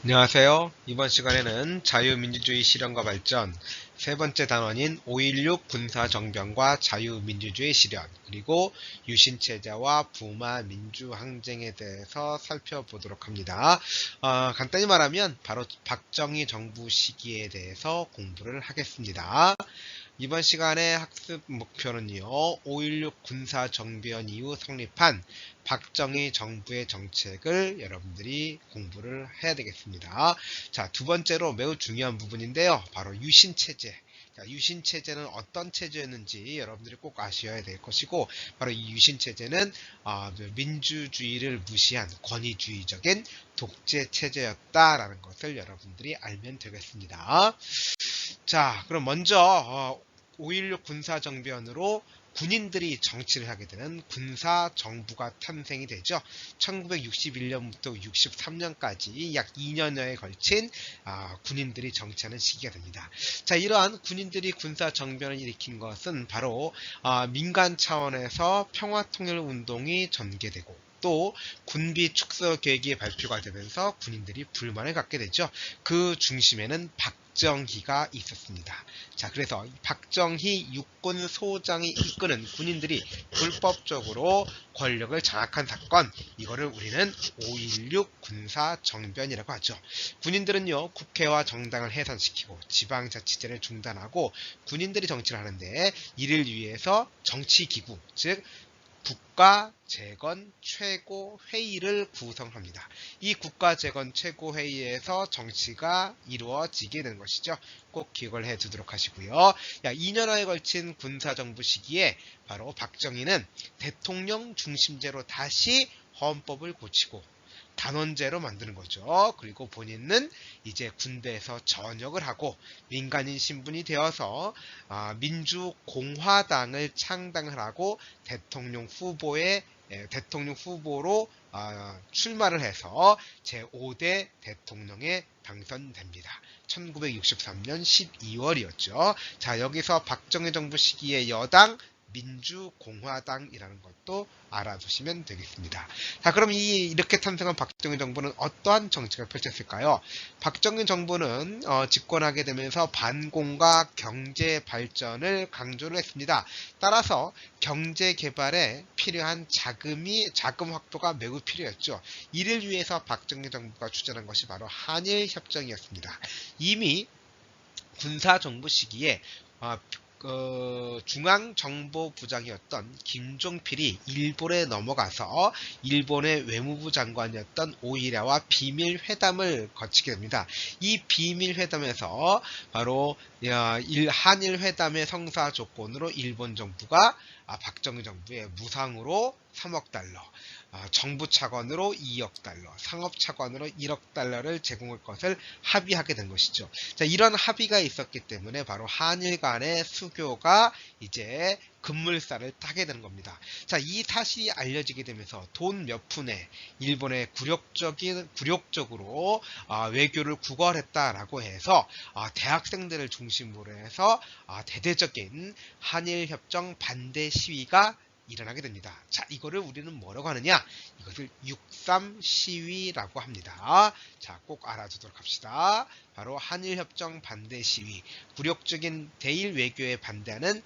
안녕하세요. 이번 시간에는 자유민주주의 실현과 발전, 세 번째 단원인 5.16 군사정변과 자유민주주의 실현, 그리고 유신체제와 부마 민주항쟁에 대해서 살펴보도록 합니다. 간단히 말하면 바로 박정희 정부 시기에 대해서 공부를 하겠습니다. 이번 시간의 학습 목표는요, 5.16 군사정변 이후 성립한 박정희 정부의 정책을 여러분들이 공부를 해야 되겠습니다. 자, 두 번째로 매우 중요한 부분인데요. 바로 유신체제. 자, 유신체제는 어떤 체제였는지 여러분들이 꼭 아셔야 될 것이고, 바로 이 유신체제는 민주주의를 무시한 권위주의적인 독재체제였다라는 것을 여러분들이 알면 되겠습니다. 자, 그럼 먼저 5.16 군사정변으로 군인들이 정치를 하게 되는 군사정부가 탄생이 되죠. 1961년부터 63년까지 약 2년여에 걸친 군인들이 정치하는 시기가 됩니다. 자, 이러한 군인들이 군사정변을 일으킨 것은 바로 민간 차원에서 평화통일운동이 전개되고 또 군비 축소 계획이 발표가 되면서 군인들이 불만을 갖게 되죠. 그 중심에는 박정희가 있었습니다. 자, 그래서 박정희 육군 소장이 이끄는 군인들이 불법적으로 권력을 장악한 사건, 이거를 우리는 5.16 군사정변이라고 하죠. 군인들은요, 국회와 정당을 해산시키고 지방자치제를 중단하고 군인들이 정치를 하는데, 이를 위해서 정치기구, 즉 국가재건 최고회의를 구성합니다. 이 국가재건 최고회의에서 정치가 이루어지게 되는 것이죠. 꼭 기억을 해두도록 하시고요. 2년여에 걸친 군사정부 시기에 바로 박정희는 대통령 중심제로 다시 헌법을 고치고 단원제로 만드는 거죠. 그리고 본인은 이제 군대에서 전역을 하고 민간인 신분이 되어서 민주공화당을 창당을 하고 대통령 후보로 출마를 해서 제5대 대통령에 당선됩니다. 1963년 12월이었죠. 자, 여기서 박정희 정부 시기의 여당 민주공화당이라는 것도 알아두시면 되겠습니다. 자, 그럼 이렇게 탄생한 박정희 정부는 어떠한 정책을 펼쳤을까요? 박정희 정부는 집권하게 되면서 반공과 경제 발전을 강조를 했습니다. 따라서 경제 개발에 필요한 자금 확보가 매우 필요했죠. 이를 위해서 박정희 정부가 추진한 것이 바로 한일 협정이었습니다. 이미 군사정부 시기에 중앙정보부장이었던 김종필이 일본에 넘어가서 일본의 외무부 장관이었던 오이라와 비밀회담을 거치게 됩니다. 이 비밀회담에서 바로 한일회담의 성사 조건으로 일본 정부가 박정희 정부에 무상으로 3억 달러, 정부 차관으로 2억 달러, 상업 차관으로 1억 달러를 제공할 것을 합의하게 된 것이죠. 자, 이런 합의가 있었기 때문에 바로 한일 간의 수교가 이제 급물살을 타게 되는 겁니다. 자, 이 사실이 알려지게 되면서 돈 몇 푼에 일본의 굴욕적으로 외교를 구걸했다라고 해서 대학생들을 중심으로 해서 대대적인 한일협정 반대 시위가 일어나게 됩니다. 자, 이거를 우리는 뭐라고 하느냐? 이것을 6.3 시위라고 합니다. 자, 꼭 알아두도록 합시다. 바로 한일협정 반대 시위, 굴욕적인 대일 외교에 반대하는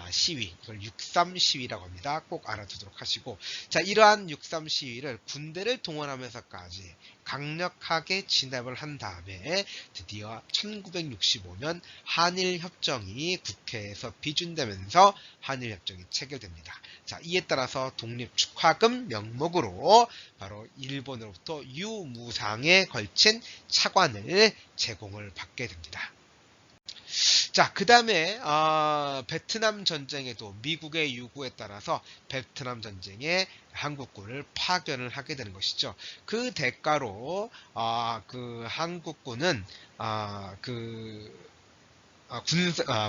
시위, 이걸 6.3 시위라고 합니다. 꼭 알아두도록 하시고, 자, 이러한 6.3 시위를 군대를 동원하면서까지 강력하게 진압을 한 다음에 드디어 1965년 한일협정이 국회에서 비준되면서 한일협정이 체결됩니다. 자, 이에 따라서 독립축하금 명목으로 바로 일본으로부터 유무상에 걸친 차관을 제공을 받게 됩니다. 자, 그 다음에 베트남 전쟁에도 미국의 요구에 따라서 베트남 전쟁에 한국군을 파견을 하게 되는 것이죠. 그 대가로 그 한국군은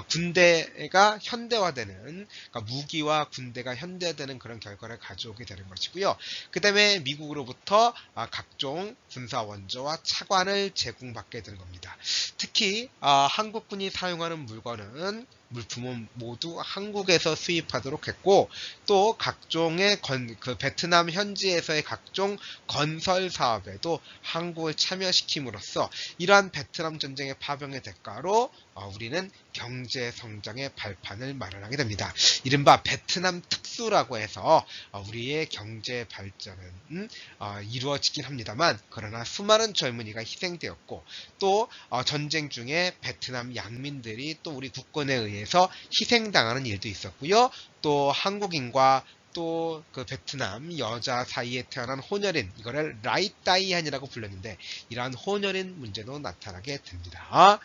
군대가 현대화되는, 그러니까 무기와 군대가 현대화되는 그런 결과를 가져오게 되는 것이고요. 그 다음에 미국으로부터 각종 군사 원조와 차관을 제공받게 되는 겁니다. 특히 한국군이 사용하는 물건은 물품은 모두 한국에서 수입하도록 했고, 또 각종의 그 베트남 현지에서의 각종 건설 사업에도 한국을 참여시킴으로써 이러한 베트남 전쟁의 파병의 대가로 우리는 경제 성장의 발판을 마련하게 됩니다. 이른바 베트남 특수라고 해서 우리의 경제 발전은 이루어지긴 합니다만, 그러나 수많은 젊은이가 희생되었고, 또 전쟁 중에 베트남 양민들이 또 우리 국군에 의해서 희생당하는 일도 있었고요. 또 한국인과 또 그 베트남 여자 사이에 태어난 혼혈인, 이거를 라이따이한이라고 불렀는데, 이러한 혼혈인 문제도 나타나게 됩니다.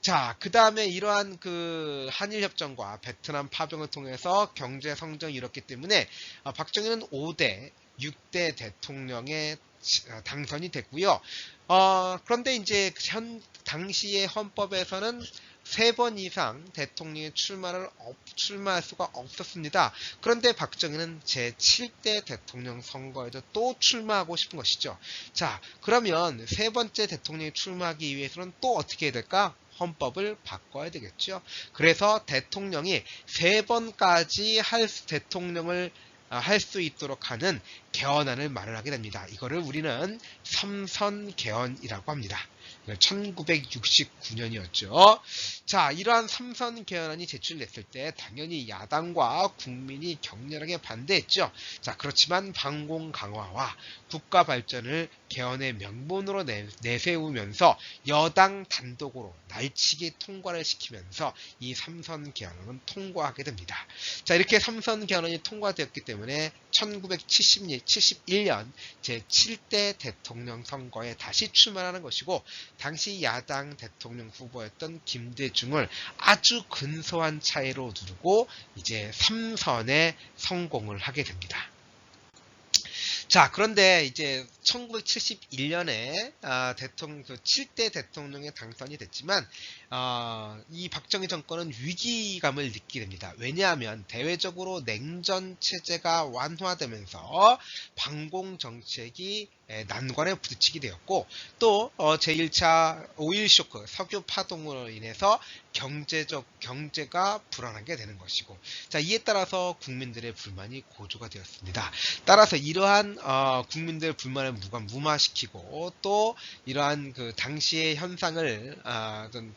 자, 그 다음에 이러한 그 한일협정과 베트남 파병을 통해서 경제 성장이 이뤘기 때문에 박정희는 5대, 6대 대통령에 당선이 됐고요. 그런데 이제 당시의 헌법에서는 3번 이상 대통령이 출마할 수가 없었습니다. 그런데 박정희는 제7대 대통령 선거에도 또 출마하고 싶은 것이죠. 자, 그러면 3번째 대통령이 출마하기 위해서는 또 어떻게 해야 될까? 헌법을 바꿔야 되겠죠. 그래서 대통령이 3번까지 대통령을 할 수 있도록 하는 개헌안을 마련하게 됩니다. 이거를 우리는 삼선개헌이라고 합니다. 1969년이었죠. 자, 이러한 삼선 개헌안이 제출됐을 때 당연히 야당과 국민이 격렬하게 반대했죠. 자, 그렇지만 방공 강화와 국가 발전을 개헌의 명분으로 내세우면서 여당 단독으로 날치기 통과를 시키면서 이 삼선 개헌안은 통과하게 됩니다. 자, 이렇게 삼선 개헌안이 통과되었기 때문에 1971년 제7대 대통령 선거에 다시 출마하는 것이고, 당시 야당 대통령 후보였던 김대중을 아주 근소한 차이로 누르고 이제 3선에 성공을 하게 됩니다. 자, 그런데 이제 1971년에 대통령 7대 대통령에 당선이 됐지만 이 박정희 정권은 위기감을 느끼게 됩니다. 왜냐하면 대외적으로 냉전 체제가 완화되면서 방공 정책이 난관에 부딪히게 되었고, 또 제1차 오일 쇼크 석유 파동으로 인해서 경제가 불안하게 되는 것이고, 자, 이에 따라서 국민들의 불만이 고조가 되었습니다. 따라서 이러한 국민들의 불만을 무마시키고, 또 이러한 그 당시의 현상을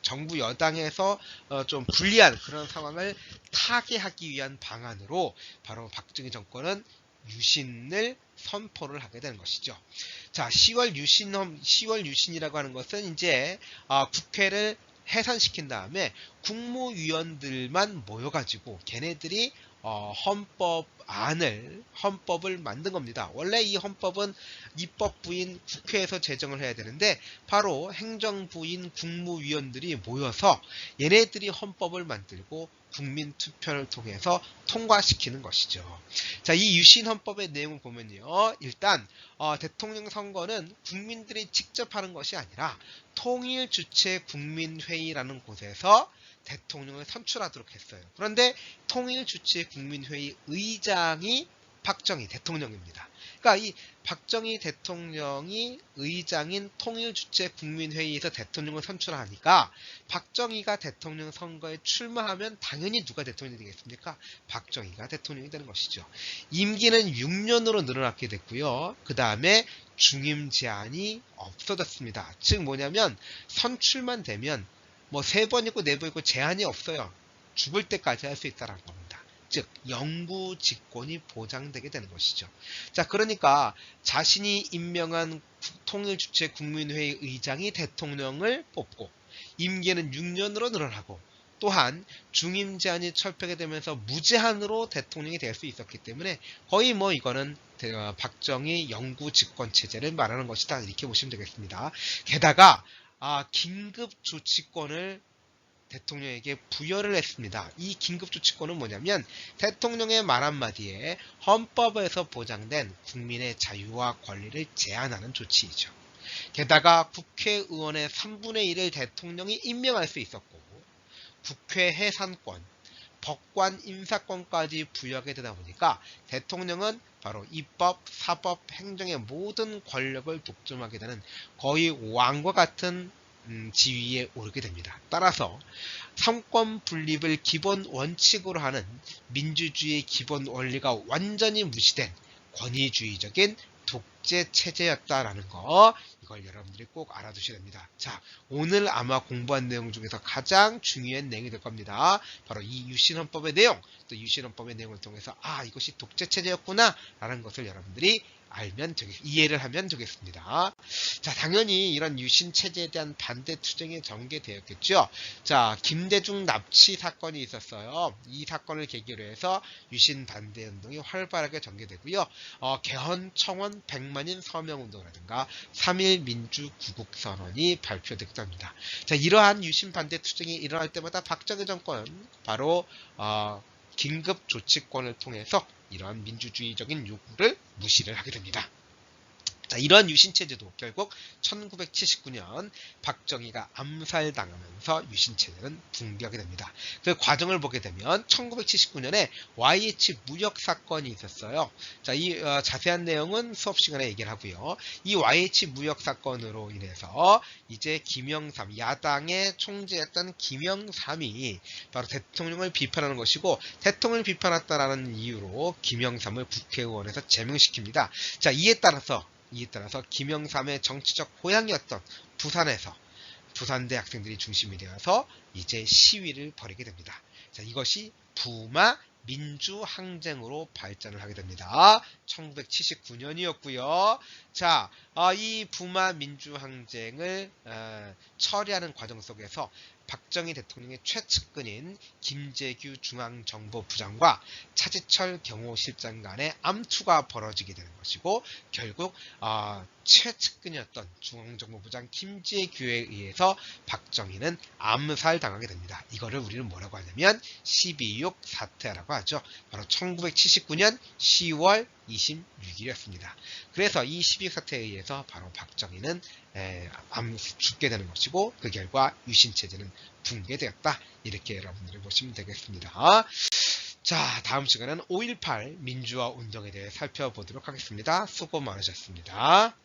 정부 여당에서 좀 불리한 그런 상황을 타개하기 위한 방안으로 바로 박정희 정권은 유신을 선포를 하게 되는 것이죠. 자, 10월 유신이라고 하는 것은 이제 국회를 해산시킨 다음에 국무위원들만 모여가지고 걔네들이 헌법을 만든 겁니다. 원래 이 헌법은 입법부인 국회에서 제정을 해야 되는데, 바로 행정부인 국무위원들이 모여서 얘네들이 헌법을 만들고 국민 투표를 통해서 통과시키는 것이죠. 자, 이 유신 헌법의 내용을 보면요, 일단 대통령 선거는 국민들이 직접 하는 것이 아니라 통일 주체 국민회의라는 곳에서 대통령을 선출하도록 했어요. 그런데 통일 주체 국민회의 의장이 박정희 대통령입니다. 그러니까 이 박정희 대통령이 의장인 통일주체 국민회의에서 대통령을 선출하니까, 박정희가 대통령 선거에 출마하면 당연히 누가 대통령이 되겠습니까? 박정희가 대통령이 되는 것이죠. 임기는 6년으로 늘어났게 됐고요. 그 다음에 중임 제한이 없어졌습니다. 즉 뭐냐면 선출만 되면 뭐 3번 있고 4번 있고 제한이 없어요. 죽을 때까지 할 수 있다는 겁니다. 즉 영구 집권이 보장되게 되는 것이죠. 자, 그러니까 자신이 임명한 통일주체 국민회의 의장이 대통령을 뽑고, 임기는 6년으로 늘어나고, 또한 중임 제한이 철폐가 되면서 무제한으로 대통령이 될 수 있었기 때문에 거의 뭐 이거는 박정희 영구 집권 체제를 말하는 것이다, 이렇게 보시면 되겠습니다. 게다가 긴급 조치권을 대통령에게 부여를 했습니다. 이 긴급조치권은 뭐냐면 대통령의 말 한마디에 헌법에서 보장된 국민의 자유와 권리를 제한하는 조치이죠. 게다가 국회의원의 3분의 1을 대통령이 임명할 수 있었고, 국회 해산권, 법관 인사권까지 부여하게 되다 보니까 대통령은 바로 입법, 사법, 행정의 모든 권력을 독점하게 되는 거의 왕과 같은 지위에 오르게 됩니다. 따라서 삼권 분립을 기본 원칙으로 하는 민주주의의 기본 원리가 완전히 무시된 권위주의적인 독재 체제였다라는 거, 이걸 여러분들이 꼭 알아두셔야 됩니다. 자, 오늘 아마 공부한 내용 중에서 가장 중요한 내용이 될 겁니다. 바로 이 유신헌법의 내용, 또 유신헌법의 내용을 통해서 이것이 독재 체제였구나 라는 것을 여러분들이 이해를 하면 되겠습니다. 자, 당연히 이런 유신 체제에 대한 반대 투쟁이 전개되었겠죠. 자, 김대중 납치 사건이 있었어요. 이 사건을 계기로 해서 유신 반대 운동이 활발하게 전개되고요. 개헌 청원 100만인 서명 운동이라든가 3.1 민주 구국 선언이 발표되기도 합니다. 자, 이러한 유신 반대 투쟁이 일어날 때마다 박정희 정권은 바로 긴급 조치권을 통해서 이러한 민주주의적인 요구를 무시를 하게 됩니다. 자, 이러한 유신체제도 결국 1979년 박정희가 암살당하면서 유신체제는 붕괴하게 됩니다. 그 과정을 보게 되면 1979년에 YH 무역사건이 있었어요. 자, 이 자세한 내용은 수업 시간에 얘기를 하고요. 이 YH 무역사건으로 인해서 이제 김영삼, 야당의 총재였던 김영삼이 바로 대통령을 비판하는 것이고, 대통령을 비판했다라는 이유로 김영삼을 국회의원에서 제명시킵니다. 자, 이에 따라서 김영삼의 정치적 고향이었던 부산에서 부산대 학생들이 중심이 되어서 이제 시위를 벌이게 됩니다. 자, 이것이 부마 민주항쟁으로 발전을 하게 됩니다. 1979년이었고요. 자, 이 부마 민주항쟁을 처리하는 과정 속에서 박정희 대통령의 최측근인 김재규 중앙정보부장과 차지철 경호실장 간의 암투가 벌어지게 되는 것이고, 결국 최측근이었던 중앙정보부장 김재규에 의해서 박정희는 암살당하게 됩니다. 이거를 우리는 뭐라고 하냐면 12.6 사태라고 하죠. 바로 1979년 10월 26일이었습니다. 그래서 이 12.6 사태에 의해서 바로 박정희는 죽게 되는 것이고, 그 결과 유신체제는 붕괴되었다. 이렇게 여러분들이 보시면 되겠습니다. 자, 다음 시간은 5.18 민주화 운동에 대해 살펴보도록 하겠습니다. 수고 많으셨습니다.